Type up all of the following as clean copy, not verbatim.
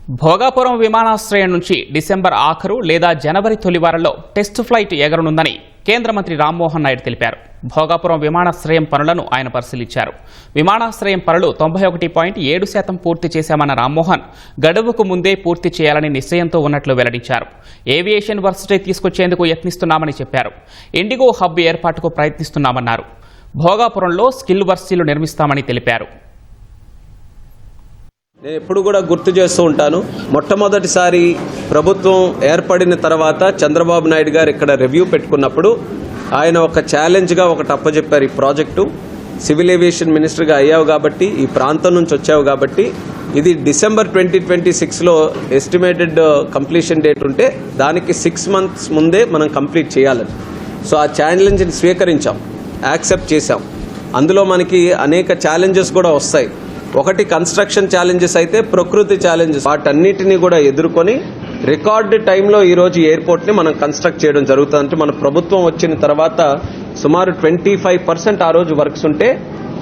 భోగాపురం విమానాశ్రయం నుంచి డిసెంబర్ ఆఖరు లేదా జనవరి తొలి వారంలో టెస్ట్ ఫ్లైట్ ఎగరనుందని కేంద్ర మంత్రి రామ్మోహన్ నాయుడు తెలిపారు. భోగాపురం విమానాశ్రయం పనులను ఆయన పరిశీలించారు. విమానాశ్రయం పనులు 91.7% పూర్తి చేశామన్న రామ్మోహన్ గడువుకు ముందే పూర్తి చేయాలని నిశ్చయంతో ఉన్నట్లు వెల్లడించారు. ఏవియేషన్ వర్సిటీ తీసుకొచ్చేందుకు యత్నిస్తున్నామని చెప్పారు. ఇండిగో హబ్ ఏర్పాటుకు ప్రయత్నిస్తున్నామన్నారు. భోగాపురంలో స్కిల్ వర్సిటీలు నిర్మిస్తామని తెలిపారు. నేను ఎప్పుడు కూడా గుర్తు చేస్తూ ఉంటాను, మొట్టమొదటిసారి ప్రభుత్వం ఏర్పడిన తర్వాత చంద్రబాబు నాయుడు గారు ఇక్కడ రివ్యూ పెట్టుకున్నప్పుడు ఆయన ఒక ఛాలెంజ్గా ఒకటి అప్పచెప్పారు. ఈ ప్రాజెక్టు సివిల్ ఏవియేషన్ మినిస్టర్గా అయ్యావు కాబట్టి, ఈ ప్రాంతం నుంచి వచ్చావు కాబట్టి, ఇది డిసెంబర్ 2026లో ఎస్టిమేటెడ్ కంప్లీషన్ డేట్ ఉంటే దానికి 6 months ముందే మనం కంప్లీట్ చేయాలని. సో ఆ ఛాలెంజ్ని స్వీకరించాం, యాక్సెప్ట్ చేశాం. అందులో మనకి అనేక ఛాలెంజెస్ కూడా వస్తాయి. ఒకటి కన్స్ట్రక్షన్ ఛాలెంజెస్ అయితే ప్రకృతి ఛాలెంజెస్, వాటన్నిటినీ కూడా ఎదుర్కొని రికార్డు టైంలో ఈరోజు ఎయిర్పోర్ట్ని మనం కన్స్ట్రక్ట్ చేయడం జరుగుతుంది. అంటే మన ప్రభుత్వం వచ్చిన తర్వాత సుమారు 25% ఆ రోజు వర్క్స్ ఉంటే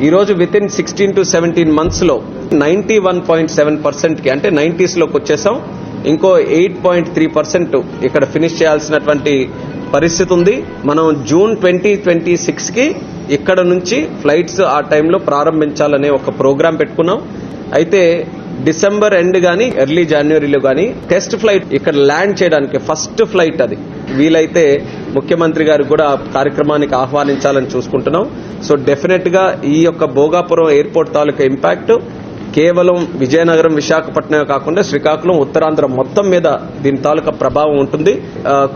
ఈరోజు వితిన్ 16 to 17 monthsలో 91.7%కి అంటే 90sలోకి వచ్చేసాం. ఇంకో 8.3% ఇక్కడ ఫినిష్ చేయాల్సినటువంటి పరిస్థితి ఉంది. మనం జూన్ 2026కి ఇక్కడ నుంచి ఫ్లైట్స్ ఆ టైంలో ప్రారంభించాలనే ఒక ప్రోగ్రాం పెట్టుకున్నాం. అయితే డిసెంబర్ ఎండ్ కానీ ఎర్లీ జనవరిలో కానీ టెస్ట్ ఫ్లైట్ ఇక్కడ ల్యాండ్ చేయడానికి ఫస్ట్ ఫ్లైట్ అది వీలైతే ముఖ్యమంత్రి గారు కూడా కార్యక్రమానికి ఆహ్వానించాలని చూసుకుంటున్నాం. సో డెఫినెట్గా ఈ యొక్క భోగాపురం ఎయిర్పోర్ట్ తాలూకా ఇంపాక్ట్ కేవలం విజయనగరం, విశాఖపట్నమే కాకుండా శ్రీకాకుళం, ఉత్తరాంధ్ర మొత్తం మీద దీని తాలూకా ప్రభావం ఉంటుంది.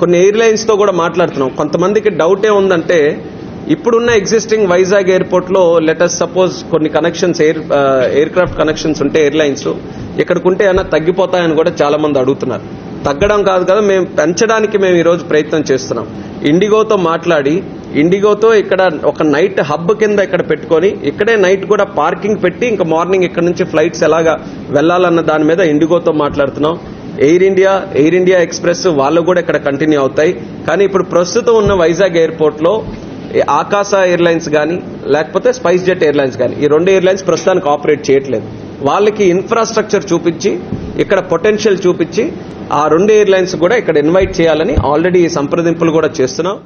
కొన్ని ఎయిర్లైన్స్తో కూడా మాట్లాడుతున్నాం. కొంతమందికి డౌట్ ఏముందంటే, ఇప్పుడున్న ఎగ్జిస్టింగ్ వైజాగ్ ఎయిర్పోర్ట్లో లెటస్ సపోజ్ కొన్ని కనెక్షన్స్ ఎయిర్ క్రాఫ్ట్ కనెక్షన్స్ ఉంటే ఎయిర్లైన్స్ ఇక్కడికి ఉంటే ఏమైనా తగ్గిపోతాయని కూడా చాలా మంది అడుగుతున్నారు. తగ్గడం కాదు కదా, మేము పెంచడానికి మేము ఈరోజు ప్రయత్నం చేస్తున్నాం. ఇండిగోతో మాట్లాడి ఇండిగోతో ఇక్కడ ఒక నైట్ హబ్ కింద ఇక్కడ పెట్టుకొని ఇక్కడే నైట్ కూడా పార్కింగ్ పెట్టి ఇంకా మార్నింగ్ ఇక్కడ నుంచి ఫ్లైట్స్ ఎలాగా వెళ్లాలన్న దాని మీద ఇండిగోతో మాట్లాడుతున్నాం. ఎయిర్ ఇండియా ఎక్స్ప్రెస్ వాళ్ళు కూడా ఇక్కడ కంటిన్యూ అవుతాయి. కానీ ఇప్పుడు ప్రస్తుతం ఉన్న వైజాగ్ ఎయిర్పోర్ట్లో ఆకాశ ఎయిర్లైన్స్ కానీ లేకపోతే స్పైస్ జెట్ ఎయిర్లైన్స్ కానీ ఈ 2 ఎయిర్లైన్స్ ప్రస్తుతానికి ఆపరేట్ చేయట్లేదు. వాళ్ళకి ఇన్ఫ్రాస్ట్రక్చర్ చూపించి ఇక్కడ పొటెన్షియల్ చూపించి ఆ 2 ఎయిర్లైన్స్ కూడా ఇక్కడ ఇన్వైట్ చేయాలని ఆల్రెడీ సంప్రదింపులు కూడా చేస్తున్నాం.